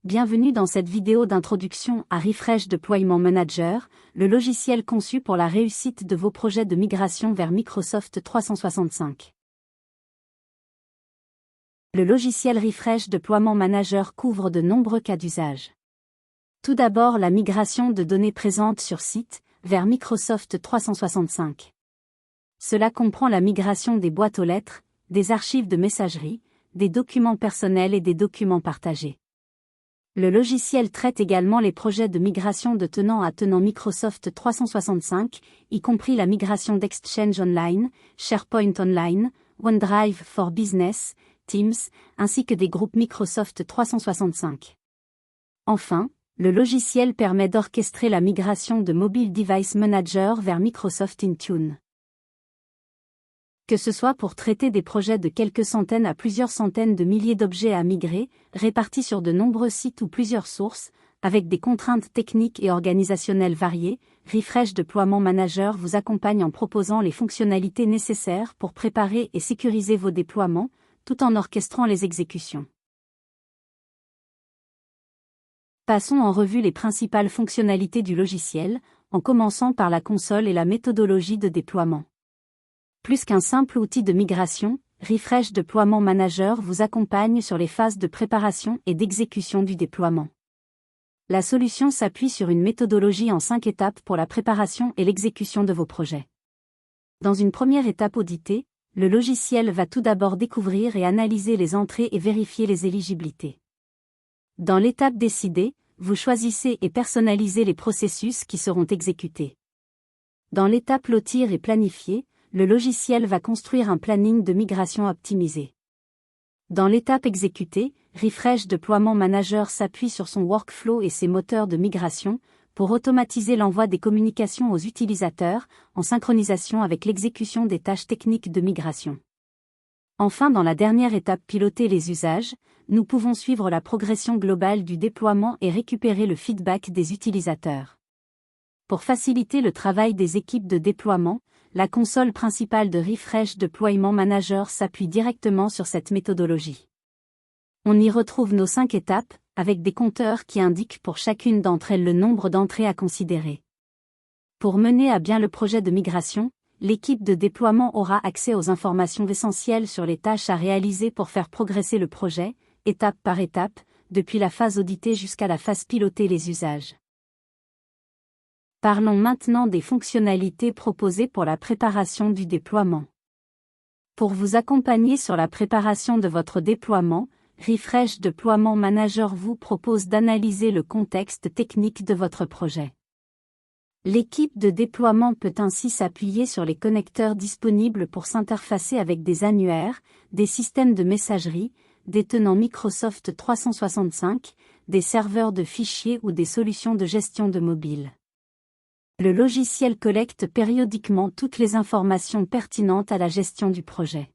Bienvenue dans cette vidéo d'introduction à Refresh Deployment Manager, le logiciel conçu pour la réussite de vos projets de migration vers Microsoft 365. Le logiciel Refresh Deployment Manager couvre de nombreux cas d'usage. Tout d'abord, la migration de données présentes sur site vers Microsoft 365. Cela comprend la migration des boîtes aux lettres, des archives de messagerie, des documents personnels et des documents partagés. Le logiciel traite également les projets de migration de tenant à tenant Microsoft 365, y compris la migration d'Exchange Online, SharePoint Online, OneDrive for Business, Teams, ainsi que des groupes Microsoft 365. Enfin, le logiciel permet d'orchestrer la migration de Mobile Device Manager vers Microsoft Intune. Que ce soit pour traiter des projets de quelques centaines à plusieurs centaines de milliers d'objets à migrer, répartis sur de nombreux sites ou plusieurs sources, avec des contraintes techniques et organisationnelles variées, Refresh Deployment Manager vous accompagne en proposant les fonctionnalités nécessaires pour préparer et sécuriser vos déploiements, tout en orchestrant les exécutions. Passons en revue les principales fonctionnalités du logiciel, en commençant par la console et la méthodologie de déploiement. Plus qu'un simple outil de migration, Refresh Deployment Manager vous accompagne sur les phases de préparation et d'exécution du déploiement. La solution s'appuie sur une méthodologie en 5 étapes pour la préparation et l'exécution de vos projets. Dans une première étape auditée, le logiciel va tout d'abord découvrir et analyser les entrées et vérifier les éligibilités. Dans l'étape décidée, vous choisissez et personnalisez les processus qui seront exécutés. Dans l'étape lotir et planifier, le logiciel va construire un planning de migration optimisé. Dans l'étape exécutée, Refresh Deployment Manager s'appuie sur son workflow et ses moteurs de migration pour automatiser l'envoi des communications aux utilisateurs en synchronisation avec l'exécution des tâches techniques de migration. Enfin, dans la dernière étape piloter les usages, nous pouvons suivre la progression globale du déploiement et récupérer le feedback des utilisateurs. Pour faciliter le travail des équipes de déploiement, la console principale de Refresh Deployment Manager s'appuie directement sur cette méthodologie. On y retrouve nos 5 étapes, avec des compteurs qui indiquent pour chacune d'entre elles le nombre d'entrées à considérer. Pour mener à bien le projet de migration, l'équipe de déploiement aura accès aux informations essentielles sur les tâches à réaliser pour faire progresser le projet, étape par étape, depuis la phase auditée jusqu'à la phase piloter les usages. Parlons maintenant des fonctionnalités proposées pour la préparation du déploiement. Pour vous accompagner sur la préparation de votre déploiement, Refresh Deployment Manager vous propose d'analyser le contexte technique de votre projet. L'équipe de déploiement peut ainsi s'appuyer sur les connecteurs disponibles pour s'interfacer avec des annuaires, des systèmes de messagerie, des tenants Microsoft 365, des serveurs de fichiers ou des solutions de gestion de mobile. Le logiciel collecte périodiquement toutes les informations pertinentes à la gestion du projet.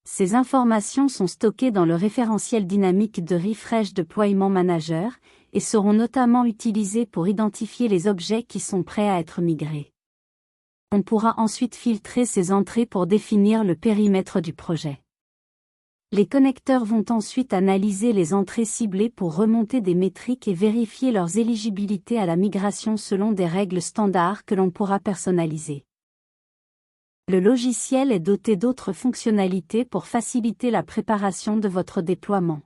Ces informations sont stockées dans le référentiel dynamique de Refresh Deployment Manager et seront notamment utilisées pour identifier les objets qui sont prêts à être migrés. On pourra ensuite filtrer ces entrées pour définir le périmètre du projet. Les connecteurs vont ensuite analyser les entrées ciblées pour remonter des métriques et vérifier leurs éligibilités à la migration selon des règles standards que l'on pourra personnaliser. Le logiciel est doté d'autres fonctionnalités pour faciliter la préparation de votre déploiement.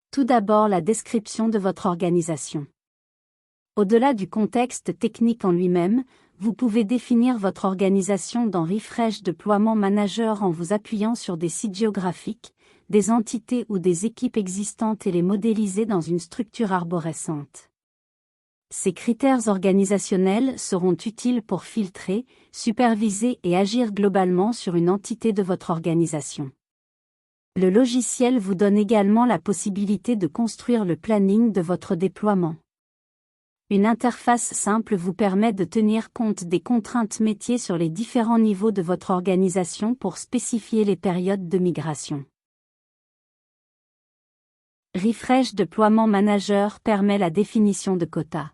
Tout d'abord, la description de votre organisation. Au-delà du contexte technique en lui-même, vous pouvez définir votre organisation dans Refresh Deployment Manager en vous appuyant sur des sites géographiques, des entités ou des équipes existantes et les modéliser dans une structure arborescente. Ces critères organisationnels seront utiles pour filtrer, superviser et agir globalement sur une entité de votre organisation. Le logiciel vous donne également la possibilité de construire le planning de votre déploiement. Une interface simple vous permet de tenir compte des contraintes métiers sur les différents niveaux de votre organisation pour spécifier les périodes de migration. Refresh Deployment Manager permet la définition de quotas.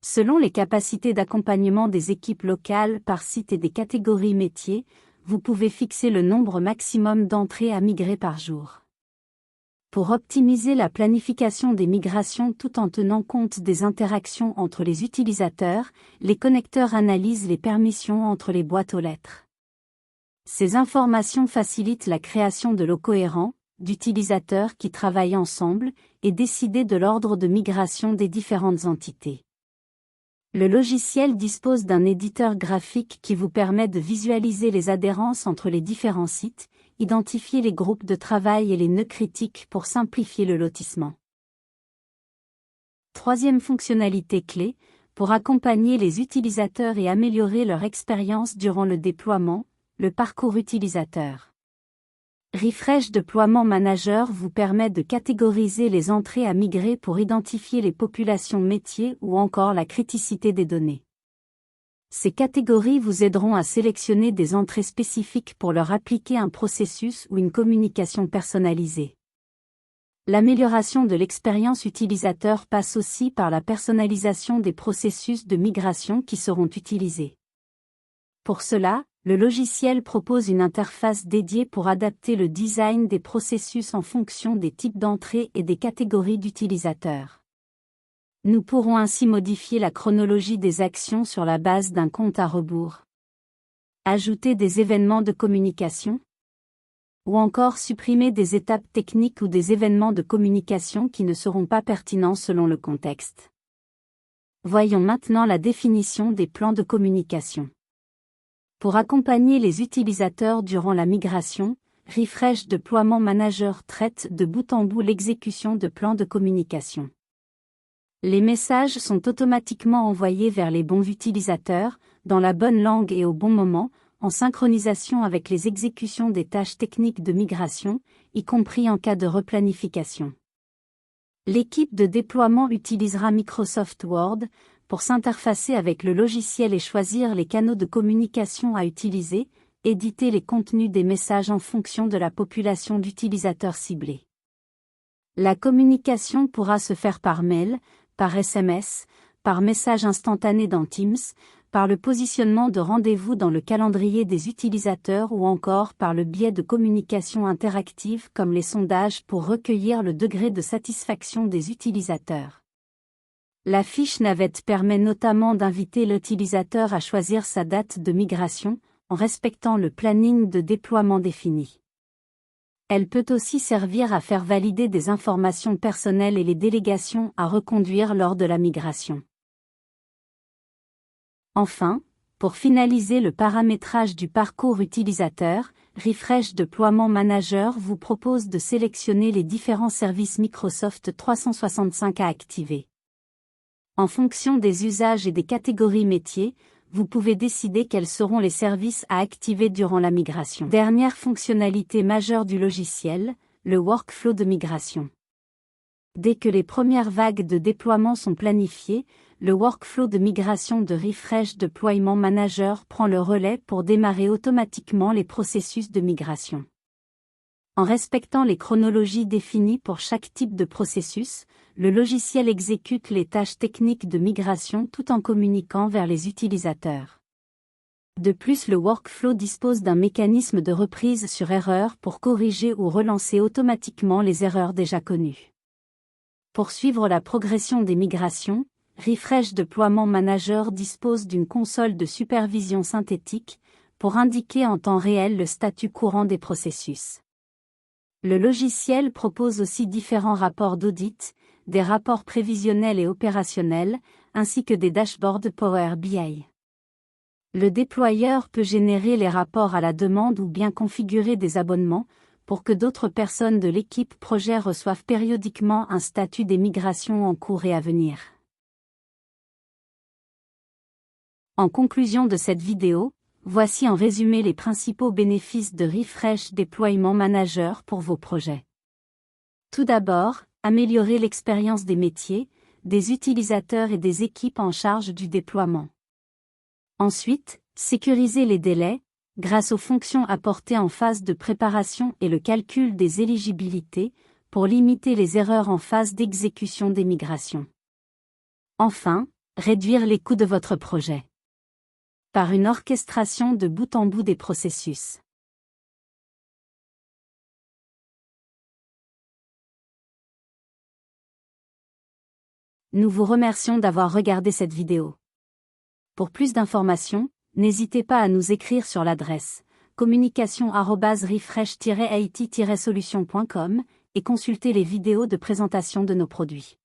Selon les capacités d'accompagnement des équipes locales par site et des catégories métiers, vous pouvez fixer le nombre maximum d'entrées à migrer par jour. Pour optimiser la planification des migrations tout en tenant compte des interactions entre les utilisateurs, les connecteurs analysent les permissions entre les boîtes aux lettres. Ces informations facilitent la création de lots cohérents, d'utilisateurs qui travaillent ensemble, et décider de l'ordre de migration des différentes entités. Le logiciel dispose d'un éditeur graphique qui vous permet de visualiser les adhérences entre les différents sites, identifier les groupes de travail et les nœuds critiques pour simplifier le lotissement. Troisième fonctionnalité clé, pour accompagner les utilisateurs et améliorer leur expérience durant le déploiement, le parcours utilisateur. Refresh Deployment Manager vous permet de catégoriser les entrées à migrer pour identifier les populations métiers ou encore la criticité des données. Ces catégories vous aideront à sélectionner des entrées spécifiques pour leur appliquer un processus ou une communication personnalisée. L'amélioration de l'expérience utilisateur passe aussi par la personnalisation des processus de migration qui seront utilisés. Pour cela, le logiciel propose une interface dédiée pour adapter le design des processus en fonction des types d'entrées et des catégories d'utilisateurs. Nous pourrons ainsi modifier la chronologie des actions sur la base d'un compte à rebours. Ajouter des événements de communication. Ou encore supprimer des étapes techniques ou des événements de communication qui ne seront pas pertinents selon le contexte. Voyons maintenant la définition des plans de communication. Pour accompagner les utilisateurs durant la migration, Refresh Deployment Manager traite de bout en bout l'exécution de plans de communication. Les messages sont automatiquement envoyés vers les bons utilisateurs, dans la bonne langue et au bon moment, en synchronisation avec les exécutions des tâches techniques de migration, y compris en cas de replanification. L'équipe de déploiement utilisera Microsoft Word pour s'interfacer avec le logiciel et choisir les canaux de communication à utiliser, éditer les contenus des messages en fonction de la population d'utilisateurs ciblés. La communication pourra se faire par mail, par SMS, par message instantané dans Teams, par le positionnement de rendez-vous dans le calendrier des utilisateurs ou encore par le biais de communication interactive comme les sondages pour recueillir le degré de satisfaction des utilisateurs. La fiche navette permet notamment d'inviter l'utilisateur à choisir sa date de migration, en respectant le planning de déploiement défini. Elle peut aussi servir à faire valider des informations personnelles et les délégations à reconduire lors de la migration. Enfin, pour finaliser le paramétrage du parcours utilisateur, Refresh Deployment Manager vous propose de sélectionner les différents services Microsoft 365 à activer. En fonction des usages et des catégories métiers, vous pouvez décider quels seront les services à activer durant la migration. Dernière fonctionnalité majeure du logiciel, le workflow de migration. Dès que les premières vagues de déploiement sont planifiées, le workflow de migration de Refresh Deployment Manager prend le relais pour démarrer automatiquement les processus de migration. En respectant les chronologies définies pour chaque type de processus, le logiciel exécute les tâches techniques de migration tout en communiquant vers les utilisateurs. De plus, le workflow dispose d'un mécanisme de reprise sur erreur pour corriger ou relancer automatiquement les erreurs déjà connues. Pour suivre la progression des migrations, Refresh Deployment Manager dispose d'une console de supervision synthétique pour indiquer en temps réel le statut courant des processus. Le logiciel propose aussi différents rapports d'audit, des rapports prévisionnels et opérationnels, ainsi que des dashboards Power BI. Le déployeur peut générer les rapports à la demande ou bien configurer des abonnements, pour que d'autres personnes de l'équipe projet reçoivent périodiquement un statut des migrations en cours et à venir. En conclusion de cette vidéo, voici en résumé les principaux bénéfices de Refresh Deployment Manager pour vos projets. Tout d'abord, améliorer l'expérience des métiers, des utilisateurs et des équipes en charge du déploiement. Ensuite, sécuriser les délais, grâce aux fonctions apportées en phase de préparation et le calcul des éligibilités, pour limiter les erreurs en phase d'exécution des migrations. Enfin, réduire les coûts de votre projet par une orchestration de bout en bout des processus. Nous vous remercions d'avoir regardé cette vidéo. Pour plus d'informations, n'hésitez pas à nous écrire sur l'adresse communication@refresh-it-solution.com et consulter les vidéos de présentation de nos produits.